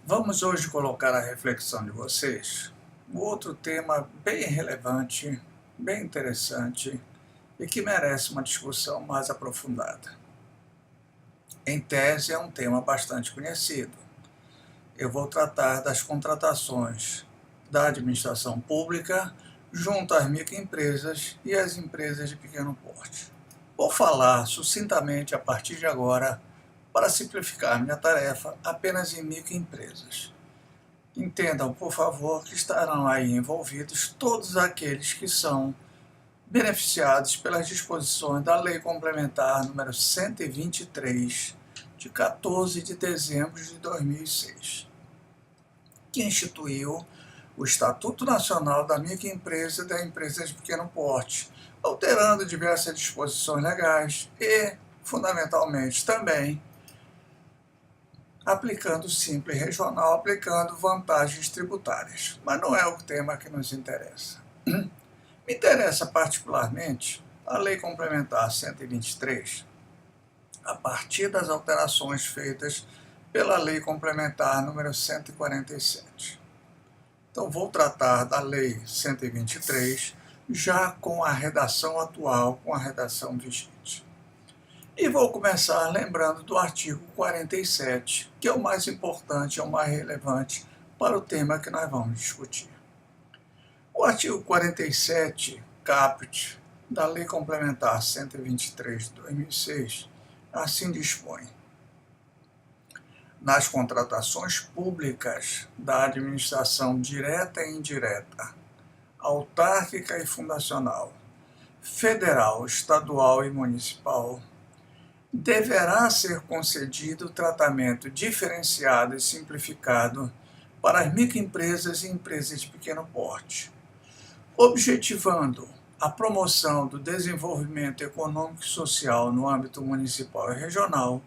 Vamos hoje colocar a reflexão de vocês um outro tema bem relevante, bem interessante e que merece uma discussão mais aprofundada. Em tese, é um tema bastante conhecido. Eu vou tratar das contratações da administração pública junto às microempresas e às empresas de pequeno porte. Vou falar sucintamente a partir de agora, para simplificar minha tarefa, apenas em microempresas. Entendam, por favor, que estarão aí envolvidos todos aqueles que são beneficiados pelas disposições da Lei Complementar número 123, de 14 de dezembro de 2006, que instituiu o Estatuto Nacional da Microempresa e da Empresa de Pequeno Porte, alterando diversas disposições legais e, fundamentalmente, também aplicando o Simples Regional, aplicando vantagens tributárias. Mas não é o tema que nos interessa. Me interessa particularmente a Lei Complementar 123, a partir das alterações feitas pela Lei Complementar número 147. Então, vou tratar da Lei 123 já com a redação atual, com a redação vigente. E vou começar lembrando do artigo 47, que é o mais importante, é o mais relevante para o tema que nós vamos discutir. O artigo 47, caput, da Lei Complementar 123 de 2006, assim dispõe: nas contratações públicas da administração direta e indireta, autárquica e fundacional, federal, estadual e municipal, deverá ser concedido tratamento diferenciado e simplificado para as microempresas e empresas de pequeno porte, objetivando a promoção do desenvolvimento econômico e social no âmbito municipal e regional,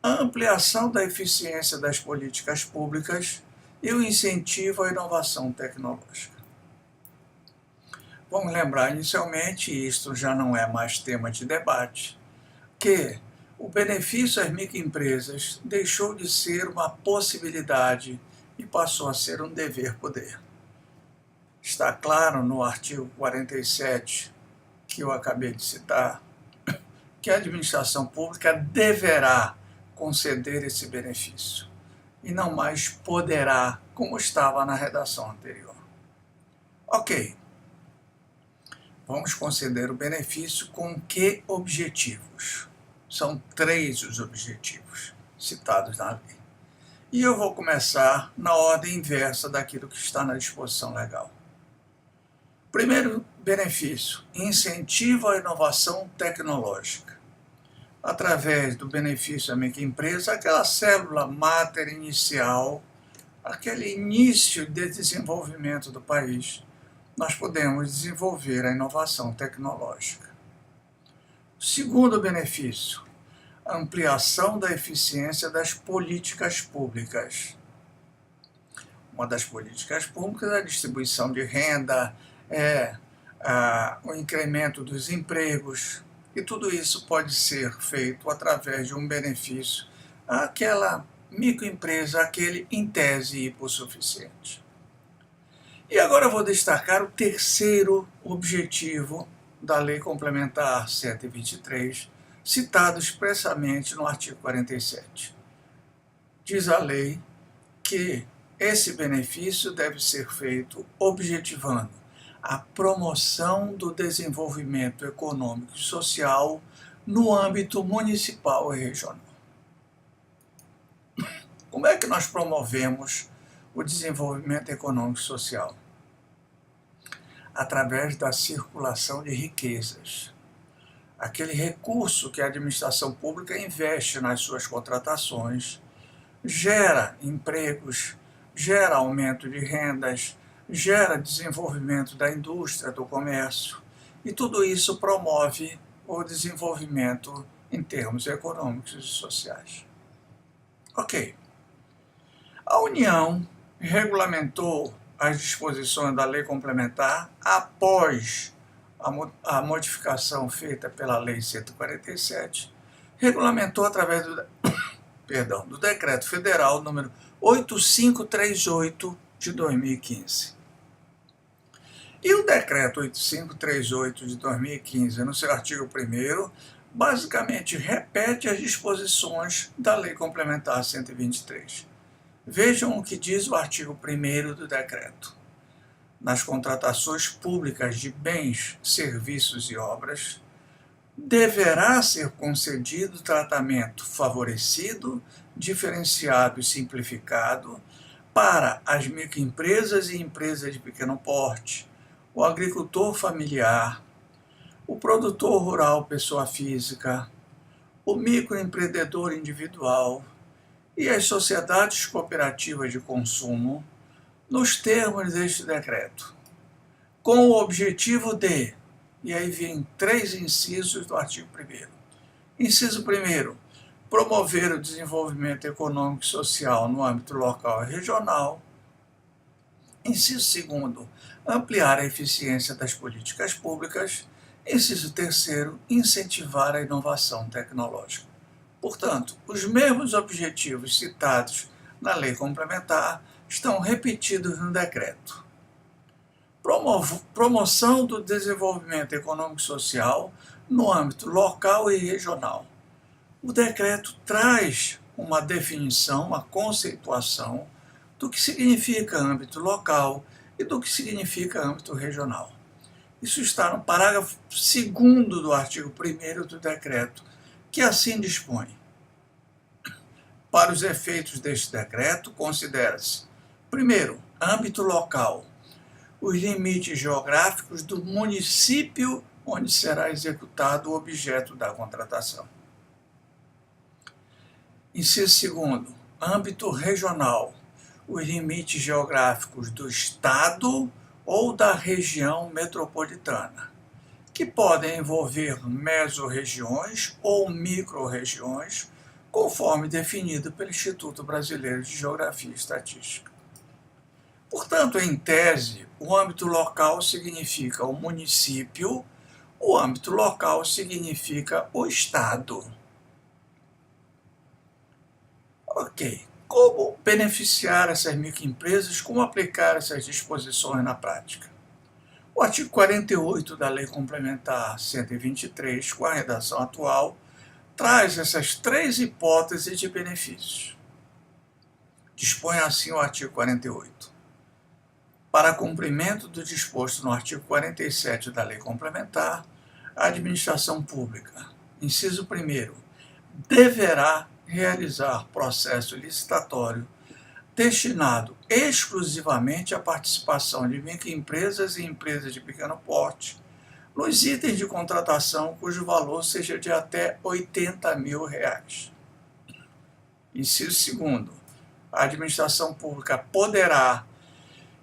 a ampliação da eficiência das políticas públicas e o incentivo à inovação tecnológica. Vamos lembrar inicialmente, e isto já não é mais tema de debate, que o benefício às microempresas deixou de ser uma possibilidade e passou a ser um dever-poder. Está claro no artigo 47, que eu acabei de citar, que a administração pública deverá conceder esse benefício e não mais poderá, como estava na redação anterior. Ok, vamos conceder o benefício com que objetivos? São 3 os objetivos citados na lei. E eu vou começar na ordem inversa daquilo que está na disposição legal. Primeiro benefício: incentivo à inovação tecnológica. Através do benefício à microempresa, aquela célula máter inicial, aquele início de desenvolvimento do país, nós podemos desenvolver a inovação tecnológica. Segundo benefício: ampliação da eficiência das políticas públicas. Uma das políticas públicas é a distribuição de renda, o incremento dos empregos, e tudo isso pode ser feito através de um benefício àquela microempresa, aquele em tese hipossuficiente. E agora eu vou destacar o terceiro objetivo da Lei Complementar 123, citado expressamente no artigo 47. Diz a lei que esse benefício deve ser feito objetivando a promoção do desenvolvimento econômico e social no âmbito municipal e regional. Como é que nós promovemos o desenvolvimento econômico e social? Através da circulação de riquezas. Aquele recurso que a administração pública investe nas suas contratações gera empregos, gera aumento de rendas, gera desenvolvimento da indústria, do comércio, e tudo isso promove o desenvolvimento em termos econômicos e sociais. Ok. A União regulamentou as disposições da Lei Complementar após a modificação feita pela Lei 147, regulamentou através do Decreto Federal número 8538 de 2015. E o Decreto 8538 de 2015, no seu artigo 1º, basicamente repete as disposições da Lei Complementar 123. Vejam o que diz o artigo 1º do decreto. Nas contratações públicas de bens, serviços e obras, deverá ser concedido tratamento favorecido, diferenciado e simplificado para as microempresas e empresas de pequeno porte, o agricultor familiar, o produtor rural pessoa física, o microempreendedor individual e as sociedades cooperativas de consumo, nos termos deste decreto, com o objetivo de, e aí vem 3 incisos do artigo 1º. Inciso 1º, promover o desenvolvimento econômico e social no âmbito local e regional. Inciso 2º, ampliar a eficiência das políticas públicas. Inciso 3º, incentivar a inovação tecnológica. Portanto, os mesmos objetivos citados na lei complementar estão repetidos no decreto. Promoção do desenvolvimento econômico e social no âmbito local e regional. O decreto traz uma definição, uma conceituação do que significa âmbito local e do que significa âmbito regional. Isso está no parágrafo 2º do artigo 1º do decreto, que assim dispõe. Para os efeitos deste decreto, considera-se, primeiro, âmbito local, os limites geográficos do município onde será executado o objeto da contratação. Inciso 2º, âmbito regional, os limites geográficos do estado ou da região metropolitana, que podem envolver mesorregiões ou microrregiões, conforme definido pelo Instituto Brasileiro de Geografia e Estatística. Portanto, em tese, o âmbito local significa o município, o âmbito local significa o estado. Ok. Como beneficiar essas microempresas? Como aplicar essas disposições na prática? O artigo 48 da Lei Complementar 123, com a redação atual, traz essas 3 hipóteses de benefícios. Dispõe assim o artigo 48. Para cumprimento do disposto no artigo 47 da Lei Complementar, a administração pública, inciso 1º, deverá realizar processo licitatório destinado exclusivamente à participação de microempresas e empresas de pequeno porte nos itens de contratação cujo valor seja de até R$ 80 mil. Inciso 2º, a administração pública poderá,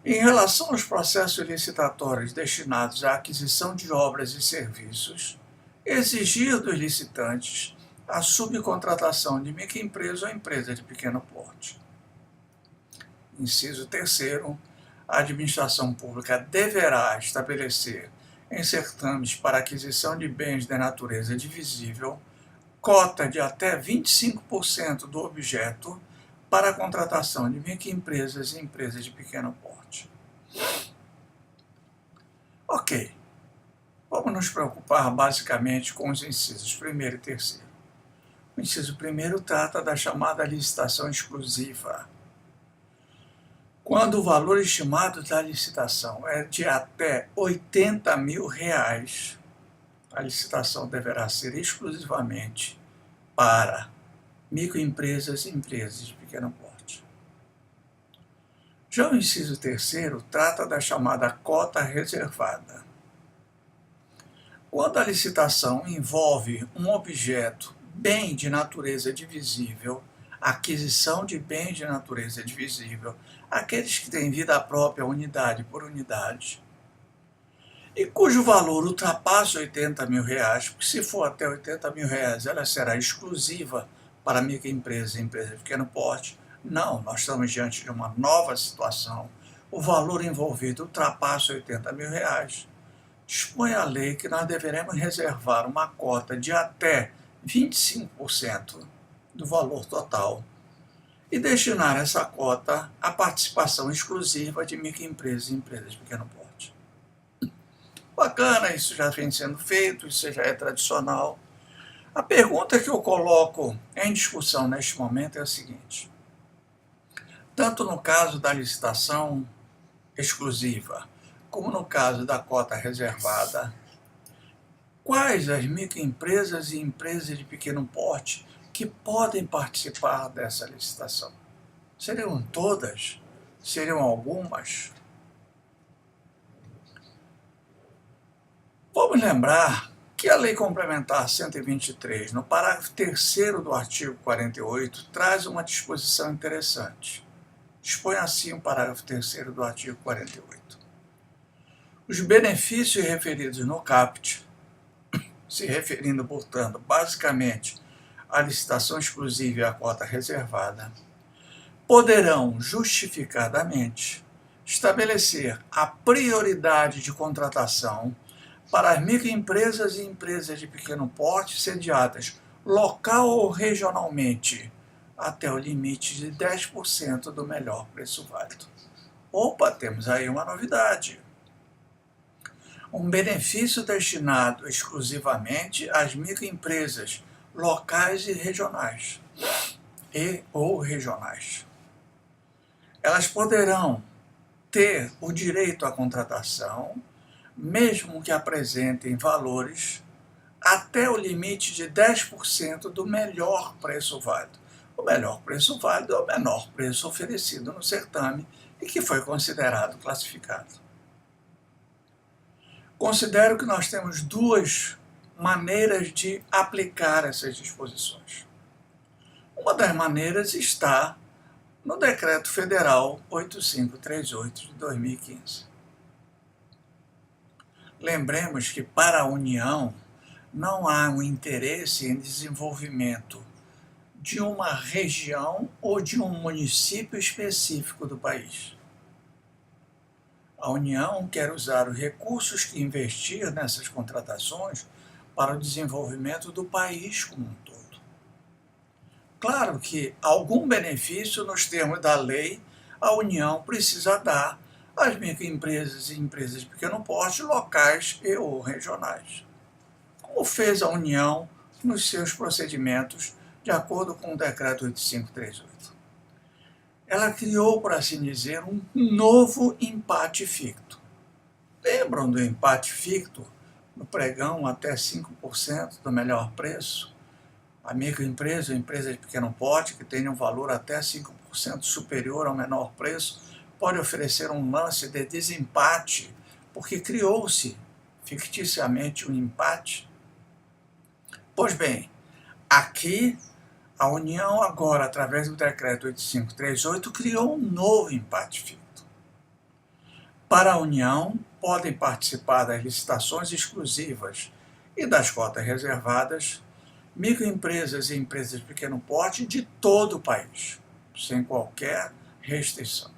em relação aos processos licitatórios destinados à aquisição de obras e serviços, exigir dos licitantes a subcontratação de microempresa ou empresa de pequeno porte. Inciso 3º, a administração pública deverá estabelecer em certames para aquisição de bens de natureza divisível cota de até 25% do objeto para a contratação de microempresas e empresas de pequeno porte. Ok, vamos nos preocupar basicamente com os incisos 1º e 3º. O inciso 1º trata da chamada licitação exclusiva. Quando o valor estimado da licitação é de até R$ 80 mil, a licitação deverá ser exclusivamente para microempresas e empresas de pequeno porte. Já o inciso 3º trata da chamada cota reservada. Quando a licitação envolve um objeto, bem de natureza divisível, aquisição de bens de natureza divisível, aqueles que têm vida própria unidade por unidade, e cujo valor ultrapassa R$ 80 mil, porque se for até R$ 80 mil, ela será exclusiva para microempresas e empresas de pequeno porte. Não, nós estamos diante de uma nova situação. O valor envolvido ultrapassa R$ 80 mil. Dispõe a lei que nós deveremos reservar uma cota de até 25% do valor total e destinar essa cota à participação exclusiva de microempresas e empresas de pequeno porte. Bacana, isso já vem sendo feito, isso já é tradicional. A pergunta que eu coloco em discussão neste momento é a seguinte: tanto no caso da licitação exclusiva, como no caso da cota reservada, quais as microempresas e empresas de pequeno porte que podem participar dessa licitação? Seriam todas? Seriam algumas? Vamos lembrar que a Lei Complementar 123, no parágrafo 3º do artigo 48, traz uma disposição interessante. Dispõe assim o parágrafo 3º do artigo 48. Os benefícios referidos no caput, se referindo, portanto, basicamente à licitação exclusiva e à cota reservada, poderão justificadamente estabelecer a prioridade de contratação para as microempresas e empresas de pequeno porte sediadas local ou regionalmente até o limite de 10% do melhor preço válido. Opa, temos aí uma novidade. Um benefício destinado exclusivamente às microempresas locais e regionais ou regionais. Elas poderão ter o direito à contratação, mesmo que apresentem valores até o limite de 10% do melhor preço válido. O melhor preço válido é o menor preço oferecido no certame e que foi considerado classificado. Considero que nós temos duas maneiras de aplicar essas disposições. Uma das maneiras está no Decreto Federal 8538 de 2015. Lembremos que para a União não há um interesse em desenvolvimento de uma região ou de um município específico do país. A União quer usar os recursos que investir nessas contratações para o desenvolvimento do país como um todo. Claro que algum benefício nos termos da lei a União precisa dar às microempresas e empresas de pequeno porte locais e ou regionais, como fez a União nos seus procedimentos de acordo com o Decreto 8538. Ela criou, por assim dizer, um novo empate ficto. Lembram do empate ficto no pregão até 5% do melhor preço? A microempresa ou empresa de pequeno porte que tenha um valor até 5% superior ao menor preço pode oferecer um lance de desempate, porque criou-se ficticiamente um empate. Pois bem, aqui a União agora, através do Decreto 8538, criou um novo empate ficto. Para a União, podem participar das licitações exclusivas e das cotas reservadas microempresas e empresas de pequeno porte de todo o país, sem qualquer restrição.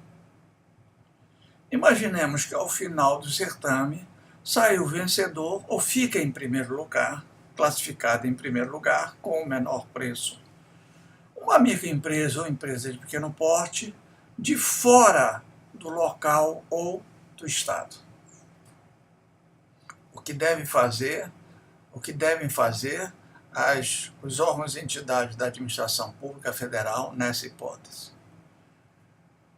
Imaginemos que ao final do certame sai o vencedor ou fica em primeiro lugar, classificado em primeiro lugar com o menor preço, uma microempresa ou empresa de pequeno porte de fora do local ou do estado. O que devem fazer os órgãos e entidades da administração pública federal nessa hipótese?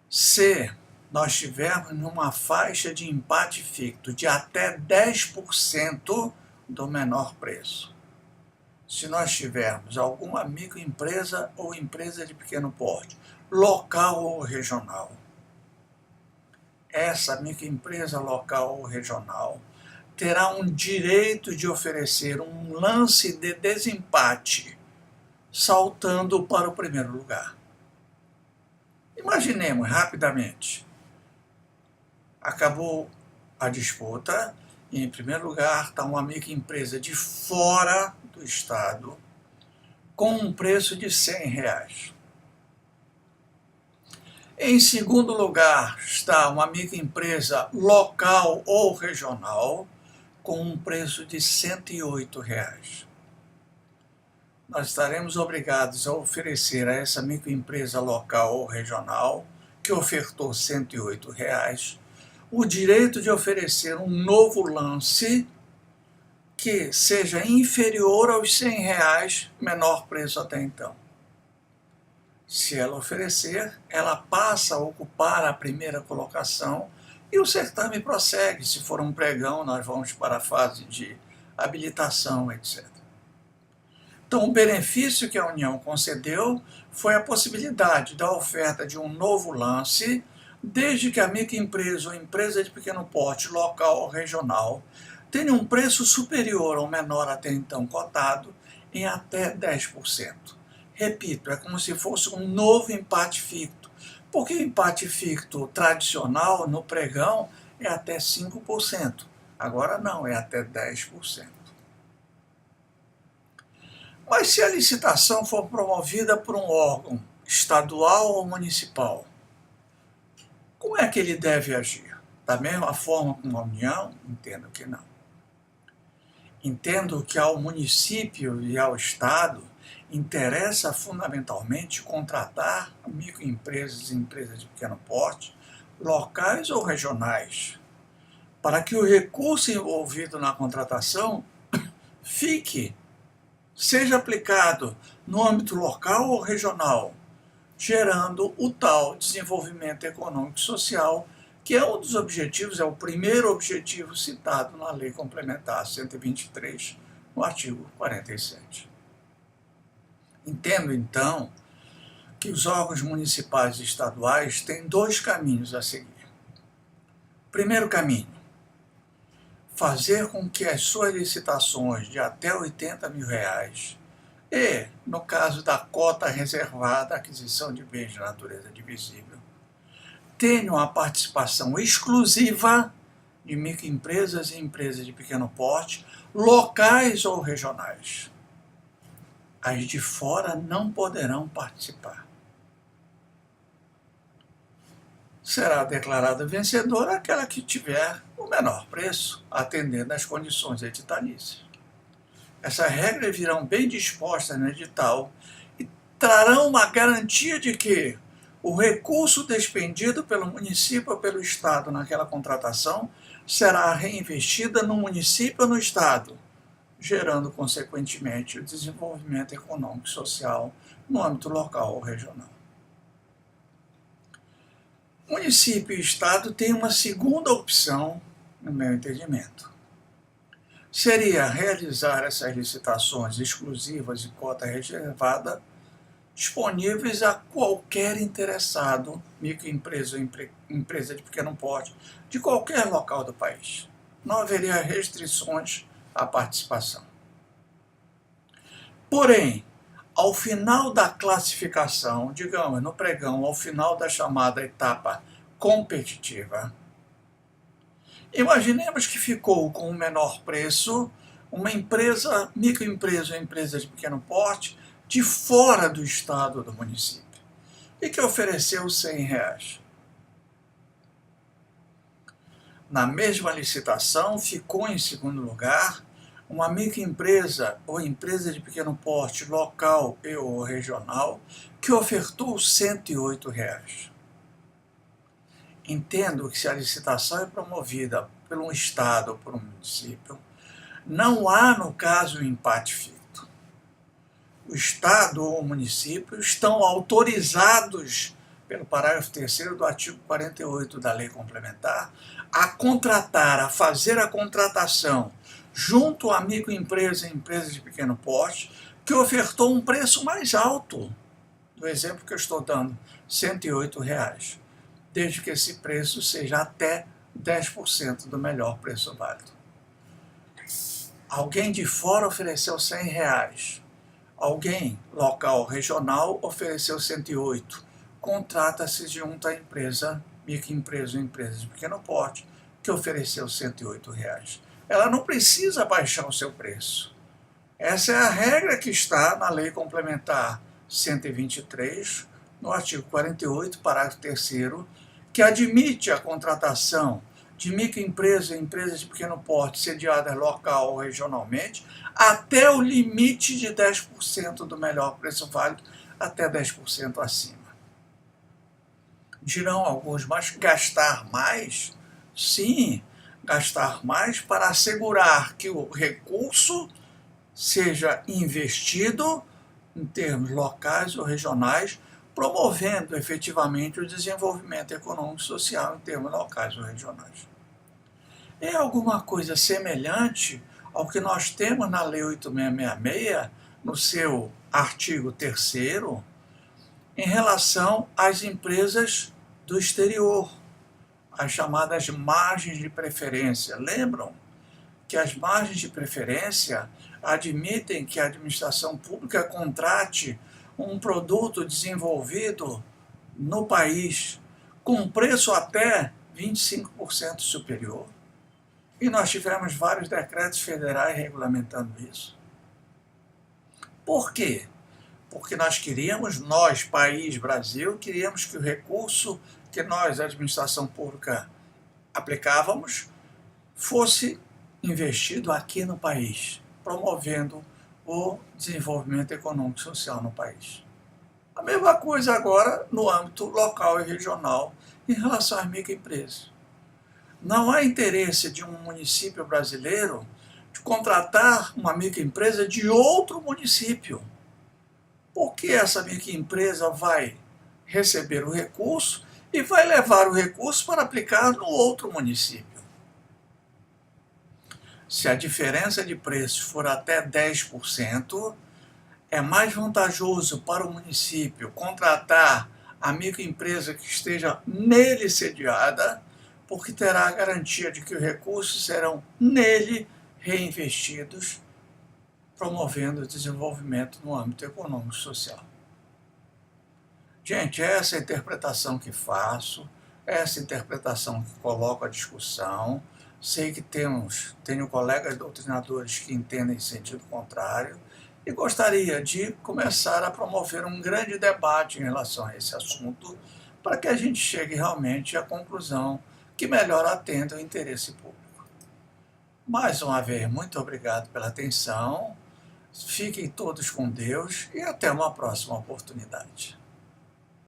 Se nós tivermos numa faixa de empate ficto de até 10% do menor preço, se nós tivermos alguma microempresa ou empresa de pequeno porte, local ou regional, essa microempresa local ou regional terá um direito de oferecer um lance de desempate, saltando para o primeiro lugar. Imaginemos rapidamente. Acabou a disputa e, em primeiro lugar, está uma microempresa de fora do estado com um preço de R$100. Em segundo lugar, está uma microempresa local ou regional com um preço de R$108. nós estaremos obrigados a oferecer a essa microempresa local ou regional, que ofertou R$ 108, o direito de oferecer um novo lance que seja inferior aos R$ 100, menor preço até então. Se ela oferecer, ela passa a ocupar a primeira colocação e o certame prossegue. Se for um pregão, nós vamos para a fase de habilitação, etc. Então, o benefício que a União concedeu foi a possibilidade da oferta de um novo lance, desde que a microempresa ou empresa de pequeno porte, local ou regional, tenha um preço superior ao menor até então cotado em até 10%. Repito, é como se fosse um novo empate ficto, porque o empate ficto tradicional no pregão é até 5%, agora não, é até 10%. Mas se a licitação for promovida por um órgão estadual ou municipal, como é que ele deve agir? Da mesma forma como a União? Entendo que não. Entendo que ao município e ao Estado interessa fundamentalmente contratar microempresas e empresas de pequeno porte, locais ou regionais, para que o recurso envolvido na contratação seja aplicado no âmbito local ou regional, gerando o tal desenvolvimento econômico e social, que é um dos objetivos, é o primeiro objetivo citado na Lei Complementar 123, no artigo 47. Entendo, então, que os órgãos municipais e estaduais têm dois caminhos a seguir. Primeiro caminho, fazer com que as suas licitações de até R$ 80 mil e, no caso da cota reservada, aquisição de bens de natureza divisível, tenham a participação exclusiva de microempresas e empresas de pequeno porte, locais ou regionais. As de fora não poderão participar. Será declarada vencedora aquela que tiver o menor preço, atendendo às condições editalícias. Essas regras virão bem dispostas no edital e trarão uma garantia de que o recurso despendido pelo município ou pelo Estado naquela contratação será reinvestida no município ou no Estado, gerando, consequentemente, o desenvolvimento econômico e social no âmbito local ou regional. O município e o Estado têm uma segunda opção, no meu entendimento. Seria realizar essas licitações exclusivas e cota reservada disponíveis a qualquer interessado, microempresa ou empresa de pequeno porte, de qualquer local do país. Não haveria restrições à participação. Porém, ao final da classificação, digamos, no pregão, ao final da chamada etapa competitiva, imaginemos que ficou com o menor preço uma empresa, microempresa ou empresa de pequeno porte, de fora do estado ou do município, e que ofereceu R$ 100. Na mesma licitação, ficou em segundo lugar uma microempresa ou empresa de pequeno porte local e ou regional que ofertou R$ 108. Entendo que se a licitação é promovida por um estado ou por um município, não há, no caso, um empate ficto. O estado ou o município estão autorizados, pelo parágrafo 3º do artigo 48 da Lei Complementar, a contratar, a fazer a contratação junto à microempresa e empresa de pequeno porte, que ofertou um preço mais alto, do exemplo que eu estou dando, R$ 108, desde que esse preço seja até 10% do melhor preço válido. Alguém de fora ofereceu R$ 100, alguém local regional ofereceu 108, contrata-se junto à empresa, microempresa ou empresa de pequeno porte, que ofereceu R$ 108. Ela não precisa baixar o seu preço. Essa é a regra que está na Lei Complementar 123, no artigo 48, parágrafo 3º, que admite a contratação de microempresas e empresas de pequeno porte sediadas local ou regionalmente, até o limite de 10% do melhor preço válido, até 10% acima. Dirão alguns, mas gastar mais? Sim, gastar mais para assegurar que o recurso seja investido em termos locais ou regionais, promovendo efetivamente o desenvolvimento econômico e social em termos locais ou regionais. É alguma coisa semelhante ao que nós temos na Lei 8666, no seu artigo 3º, em relação às empresas do exterior, as chamadas margens de preferência. Lembram que as margens de preferência admitem que a administração pública contrate um produto desenvolvido no país com preço até 25% superior. E nós tivemos vários decretos federais regulamentando isso. Por quê? Porque nós, país, Brasil, queríamos que o recurso que nós, a administração pública, aplicávamos, fosse investido aqui no país, promovendo o desenvolvimento econômico e social no país. A mesma coisa agora no âmbito local e regional em relação às microempresas. Não há interesse de um município brasileiro de contratar uma microempresa de outro município. Porque essa microempresa vai receber o recurso e vai levar o recurso para aplicar no outro município. Se a diferença de preços for até 10%, é mais vantajoso para o município contratar a microempresa que esteja nele sediada, porque terá a garantia de que os recursos serão nele reinvestidos, promovendo o desenvolvimento no âmbito econômico e social. Gente, essa é a interpretação que faço, essa interpretação que coloco à discussão. Sei que tenho colegas doutrinadores que entendem em sentido contrário e gostaria de começar a promover um grande debate em relação a esse assunto para que a gente chegue realmente à conclusão que melhor atenda o interesse público. Mais uma vez, muito obrigado pela atenção, fiquem todos com Deus e até uma próxima oportunidade.